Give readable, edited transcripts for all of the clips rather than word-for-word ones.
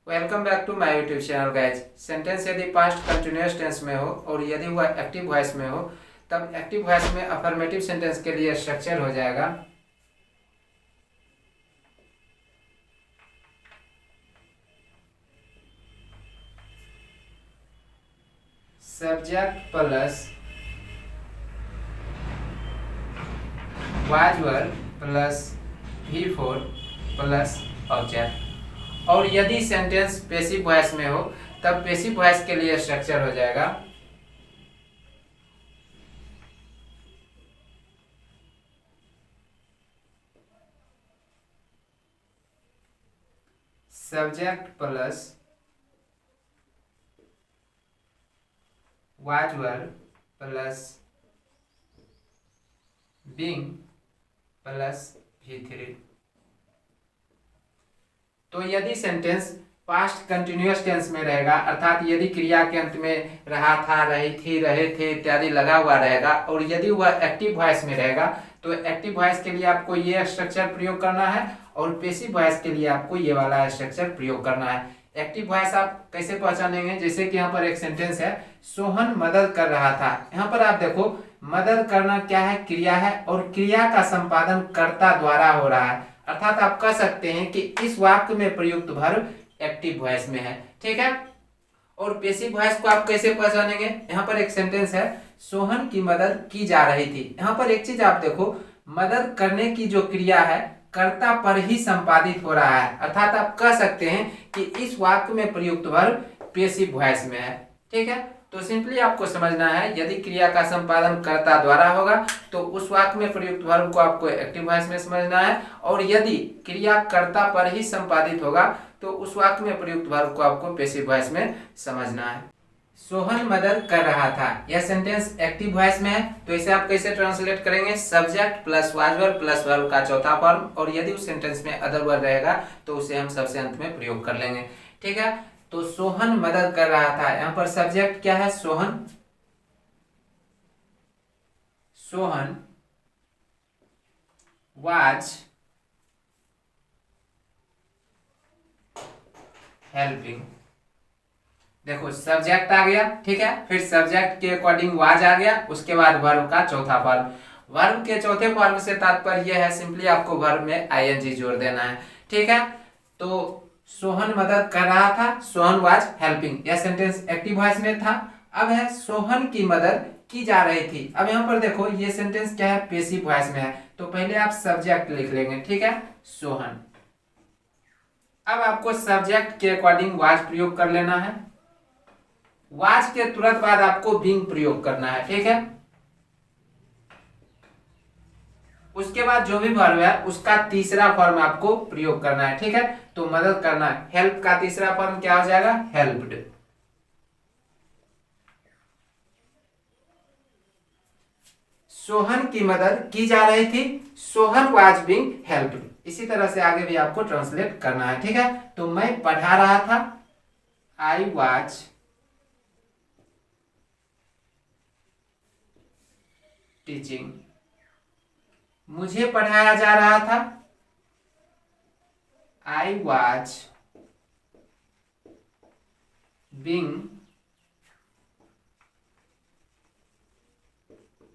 Welcome back to my YouTube channel guys. Sentence यदि past continuous tense में हो और यदि वह एक्टिव वॉइस में हो तब एक्टिव वॉइस में अफर्मेटिव सेंटेंस के लिए स्ट्रक्चर हो जाएगा subject plus was verb plus V4 plus object. और यदि सेंटेंस पैसिव वॉइस में हो तब पैसिव वॉइस के लिए स्ट्रक्चर हो जाएगा subject plus was verb plus being plus V3। तो यदि सेंटेंस पास्ट कंटिन्यूअस टेंस में रहेगा अर्थात यदि क्रिया के अंत में रहा था, रही थी, रहे थे इत्यादि लगा हुआ रहेगा और यदि वह एक्टिव वॉइस में रहेगा तो एक्टिव वॉइस के लिए आपको ये स्ट्रक्चर प्रयोग करना है और पैसिव वॉइस के लिए आपको ये वाला स्ट्रक्चर प्रयोग करना है। एक्टिव वॉइस आप कैसे पहचानेंगे? जैसे कि यहाँ पर एक सेंटेंस है, सोहन मदद कर रहा था। यहाँ पर आप देखो मदद करना क्या है? क्रिया है और क्रिया का संपादन कर्ता द्वारा हो रहा है अर्थात आप कह सकते हैं कि इस वाक्य में प्रयुक्त वर्ब एक्टिव वॉइस में है। ठीक है। और पैसिव वॉइस को आप कैसे पहचानेंगे? यहाँ पर एक सेंटेंस है, सोहन की मदद की जा रही थी। यहाँ पर एक चीज आप देखो, मदद करने की जो क्रिया है कर्ता पर ही संपादित हो रहा है अर्थात आप कह सकते हैं कि इस वाक्य में प्रयुक्त वर्ब पैसिव वॉइस में है। ठीक है। तो सिंपली आपको समझना है, यदि क्रिया का संपादन कर्ता द्वारा होगा तो उस वाक्य में प्रयुक्त वर्ब को आपको एक्टिव वॉइस में समझना है और यदि क्रिया कर्ता पर ही संपादित होगा तो उस वाक्य में प्रयुक्त वर्ब को आपको पैसिव वॉइस में समझना है। सोहन मदद कर रहा था, यह सेंटेंस एक्टिव वॉइस में है तो इसे आप कैसे ट्रांसलेट करेंगे? Subject plus was verb plus verb का चौथा फॉर्म और यदि उस सेंटेंस में अदर वर्ब रहेगा तो उसे हम सबसे अंत में प्रयोग कर लेंगे। ठीक है। तो सोहन मदद कर रहा था, यहाँ पर सब्जेक्ट क्या है? सोहन। Sohan was helping. देखो सब्जेक्ट आ गया, ठीक है, फिर सब्जेक्ट के अकॉर्डिंग वाज आ गया, उसके बाद वर्ब का चौथा फॉर्म। वर्ब के चौथे फॉर्म से तात्पर्य यह है सिंपली आपको वर्ब में आईएनजी जोड़ देना है। ठीक है। तो सोहन मदद कर रहा था, सोहन वाज हेल्पिंग, यह सेंटेंस एक्टिव वॉइस में था। अब है सोहन की मदद की जा रही थी। अब यहाँ पर देखो ये सेंटेंस क्या है? पैसिव वॉइस में है तो पहले आप सब्जेक्ट लिख लेंगे। ठीक है, सोहन। अब आपको सब्जेक्ट के अकॉर्डिंग वाज प्रयोग कर लेना है। वाज के तुरंत बाद आपको बीइंग प्रयोग करना है। ठीक है। उसके बाद जो भी वर्ब है उसका तीसरा फॉर्म आपको प्रयोग करना है। ठीक है। तो मदद करना है, हेल्प का तीसरा फॉर्म क्या हो जाएगा? हेल्प्ड। सोहन की मदद की जा रही थी, सोहन वाज बीइंग हेल्प्ड। इसी तरह से आगे भी आपको ट्रांसलेट करना है। ठीक है। तो मैं पढ़ा रहा था, आई वाज टीचिंग। मुझे पढ़ाया जा रहा था, आई वाज बीइंग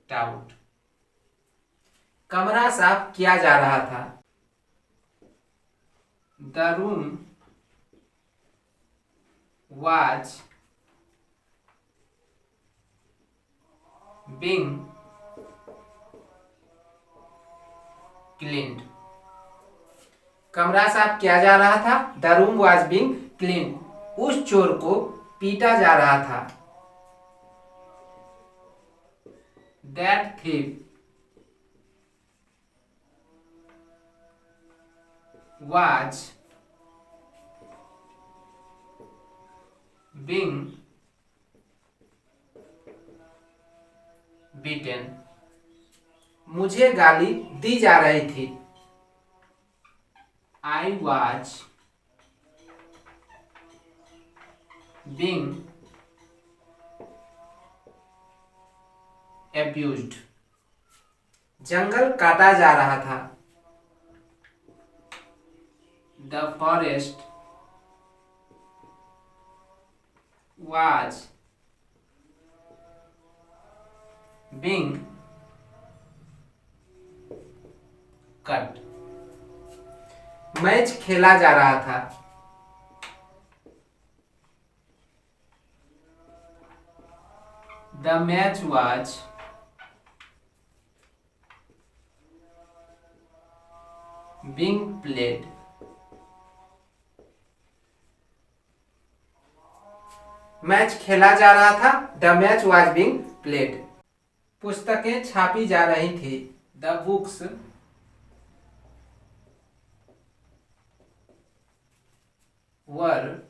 टाउट। कमरा साफ किया जा रहा था, the room was being cleaned. कमरा साफ किया जा रहा था, the room was being cleaned. उस चोर को पीटा जा रहा था, that thief was being beaten। मुझे गाली दी जा रही थी, I was being abused। जंगल काटा जा रहा था, the forest was being cut. Match खेला जा रहा था. The match was being played. Match खेला जा रहा था. The match was being played. पुस्तकें छापी जा रही थी. The books were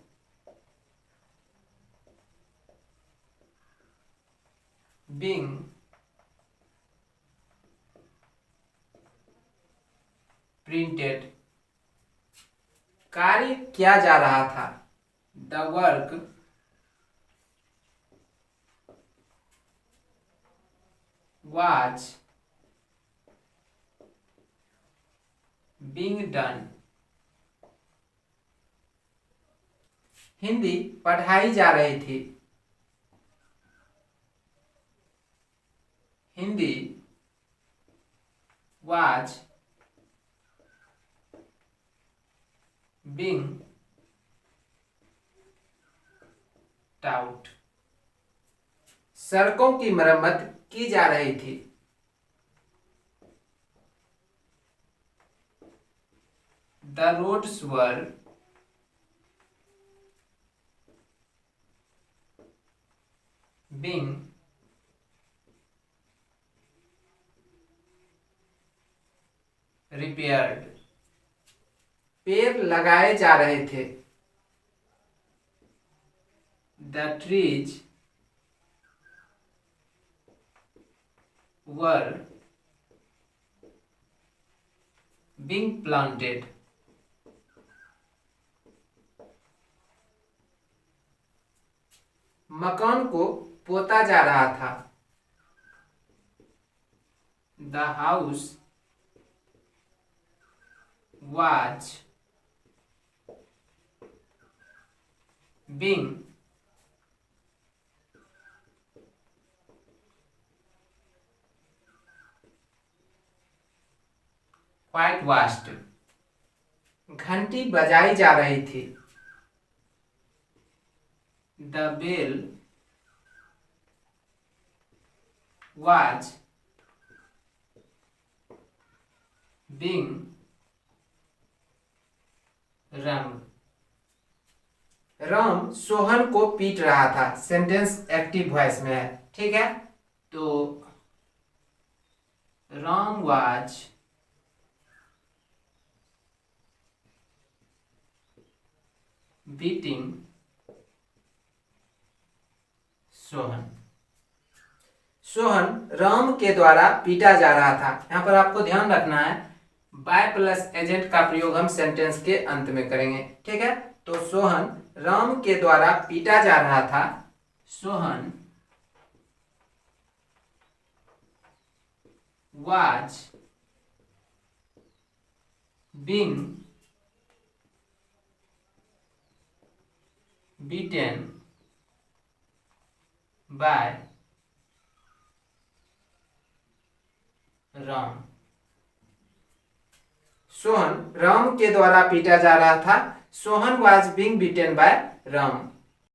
being printed. कार्य किया जा रहा था. The work was being done. Hindi पढ़ाई जा रही थी. Hindi was being taught. सड़कों की मरम्मत की जा रही थी. The roads were being repaired. पेड़ लगाए जा रहे थे. The trees were being planted. मकान को पोता जा रहा था. The house was being whitewashed. घंटी बजाई जा रही थी. The bell was being rung. Ram Sohan को पीट रहा था. सेंटेंस एक्टिव वॉइस में है. ठीक है, तो राम was beating सोहन. सोहन राम के द्वारा पीटा जा रहा था. यहां पर आपको ध्यान रखना है, बाय प्लस एजेंट का प्रयोग हम सेंटेंस के अंत में करेंगे. ठीक है, तो सोहन राम के द्वारा पीटा जा रहा था. Sohan was being beaten by Ram. Sohan Ram के द्वारा पीटा जा रहा था. Sohan was being beaten by Ram.